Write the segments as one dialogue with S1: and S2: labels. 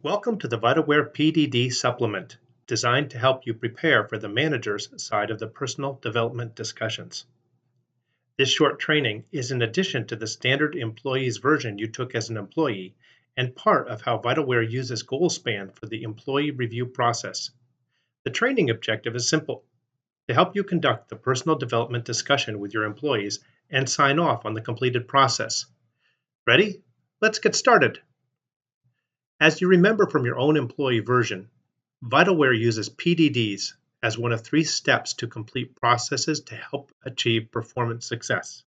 S1: Welcome to the Vitalware PDD supplement, designed to help you prepare for the manager's side of the personal development discussions. This short training is in addition to the standard employees version you took as an employee and part of how Vitalware uses Goalspan for the employee review process. The training objective is simple: to help you conduct the personal development discussion with your employees and sign off on the completed process. Ready? Let's get started. As you remember from your own employee version, Vitalware uses PDDs as one of 3 steps to complete processes to help achieve performance success.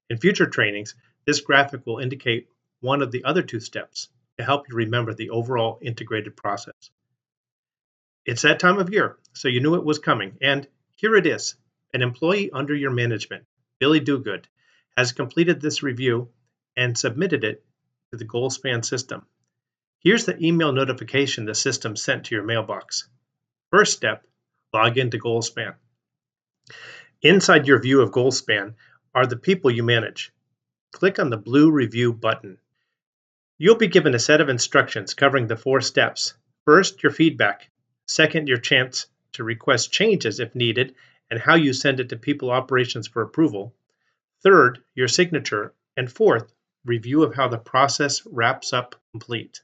S1: In future trainings, this graphic will indicate one of the other 2 steps to help you remember the overall integrated process. It's that time of year, so you knew it was coming, and here it is. An employee under your management, Billy Dogood, has completed this review and submitted it to the Goalspan system. Here's the email notification the system sent to your mailbox. First step, log into Goalspan. Inside your view of Goalspan are the people you manage. Click on the blue Review button. You'll be given a set of instructions covering the 4 steps. First, your feedback. Second, your chance to request changes if needed and how you send it to People Operations for approval. Third, your signature. And fourth, review of how the process wraps up complete.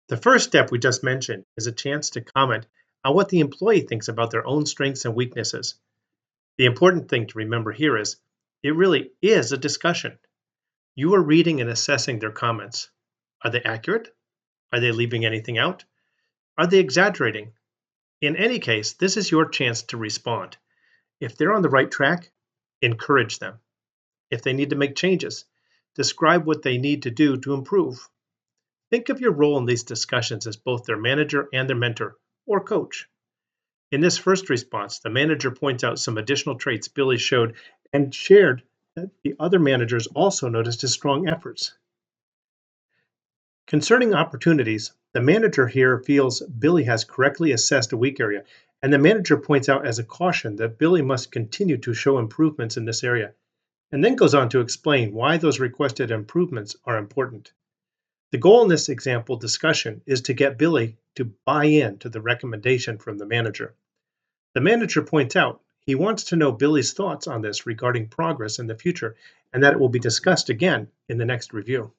S1: The first step we just mentioned is a chance to comment on what the employee thinks about their own strengths and weaknesses. The important thing to remember here is it really is a discussion. You are reading and assessing their comments. Are they accurate? Are they leaving anything out? Are they exaggerating? In any case, this is your chance to respond. If they're on the right track, encourage them. If they need to make changes, describe what they need to do to improve. Think of your role in these discussions as both their manager and their mentor, or coach. In this first response, the manager points out some additional traits Billy showed and shared that the other managers also noticed his strong efforts. Concerning opportunities, the manager here feels Billy has correctly assessed a weak area, and the manager points out as a caution that Billy must continue to show improvements in this area, and then goes on to explain why those requested improvements are important. The goal in this example discussion is to get Billy to buy in to the recommendation from the manager. The manager points out he wants to know Billy's thoughts on this regarding progress in the future and that it will be discussed again in the next review.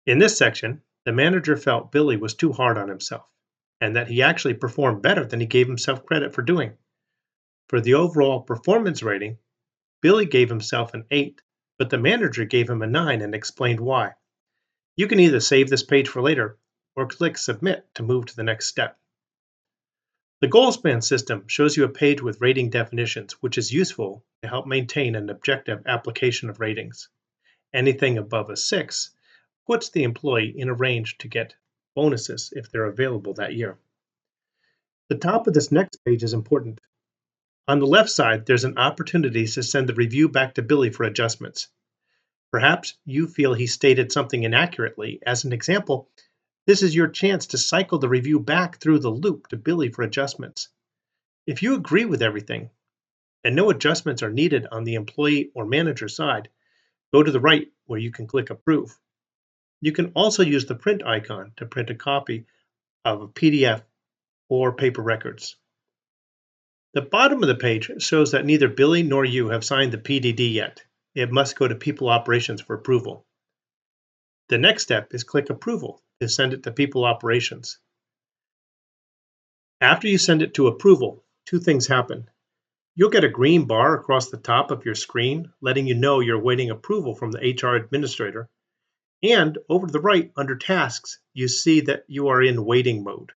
S1: In this section, the manager felt Billy was too hard on himself and that he actually performed better than he gave himself credit for doing. For the overall performance rating, Billy gave himself an 8, but the manager gave him a 9 and explained why. You can either save this page for later or click Submit to move to the next step. The Goalspan system shows you a page with rating definitions, which is useful to help maintain an objective application of ratings. Anything above a 6 puts the employee in a range to get bonuses if they're available that year. The top of this next page is important. On the left side, there's an opportunity to send the review back to Billy for adjustments. Perhaps you feel he stated something inaccurately. As an example, this is your chance to cycle the review back through the loop to Billy for adjustments. If you agree with everything and no adjustments are needed on the employee or manager side, go to the right where you can click Approve. You can also use the print icon to print a copy of a PDF or paper records. The bottom of the page shows that neither Billy nor you have signed the PDD yet. It must go to People Operations for approval. The next step is click Approval to send it to People Operations. After you send it to approval, 2 things happen. You'll get a green bar across the top of your screen letting you know you're waiting approval from the HR administrator. And over to the right under Tasks, you see that you are in waiting mode.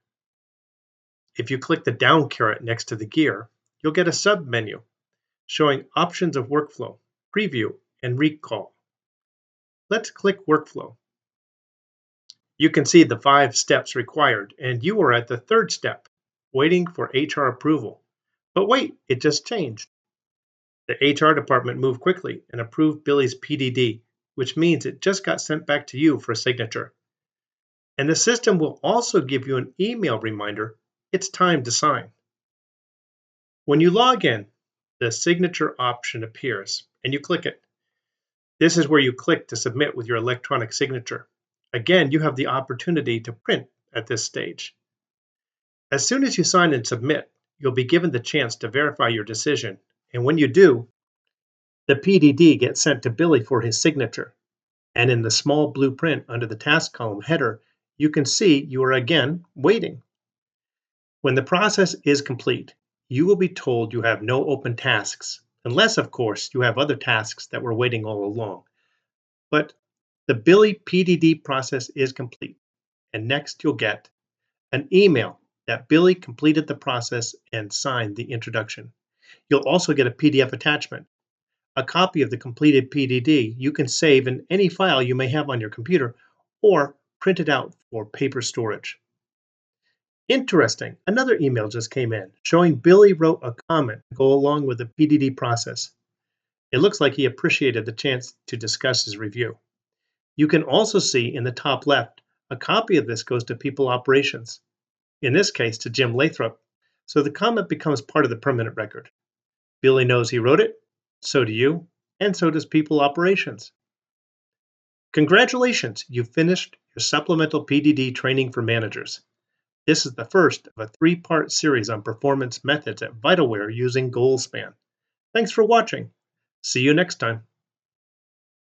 S1: If you click the down caret next to the gear, you'll get a sub-menu showing options of workflow, preview, and recall. Let's click Workflow. You can see the 5 steps required, and you are at the 3rd step, waiting for HR approval. But wait, it just changed. The HR department moved quickly and approved Billy's PDD, which means it just got sent back to you for signature. And the system will also give you an email reminder it's time to sign. When you log in, the signature option appears, and you click it. This is where you click to submit with your electronic signature. Again, you have the opportunity to print at this stage. As soon as you sign and submit, you'll be given the chance to verify your decision. And when you do, the PDD gets sent to Billy for his signature. And in the small blueprint under the task column header, you can see you are again waiting. When the process is complete, you will be told you have no open tasks, unless, of course, you have other tasks that were waiting all along. But the Billy PDD process is complete, and next you'll get an email that Billy completed the process and signed the introduction. You'll also get a PDF attachment, a copy of the completed PDD you can save in any file you may have on your computer or print it out for paper storage. Interesting, another email just came in showing Billy wrote a comment to go along with the PDD process. It looks like he appreciated the chance to discuss his review. You can also see in the top left, a copy of this goes to People Operations, in this case to Jim Lathrop, so the comment becomes part of the permanent record. Billy knows he wrote it, so do you, and so does People Operations. Congratulations, you've finished your supplemental PDD training for managers. This is the first of a three-part series on performance methods at Vitalware using Goalspan. Thanks for watching. See you next time.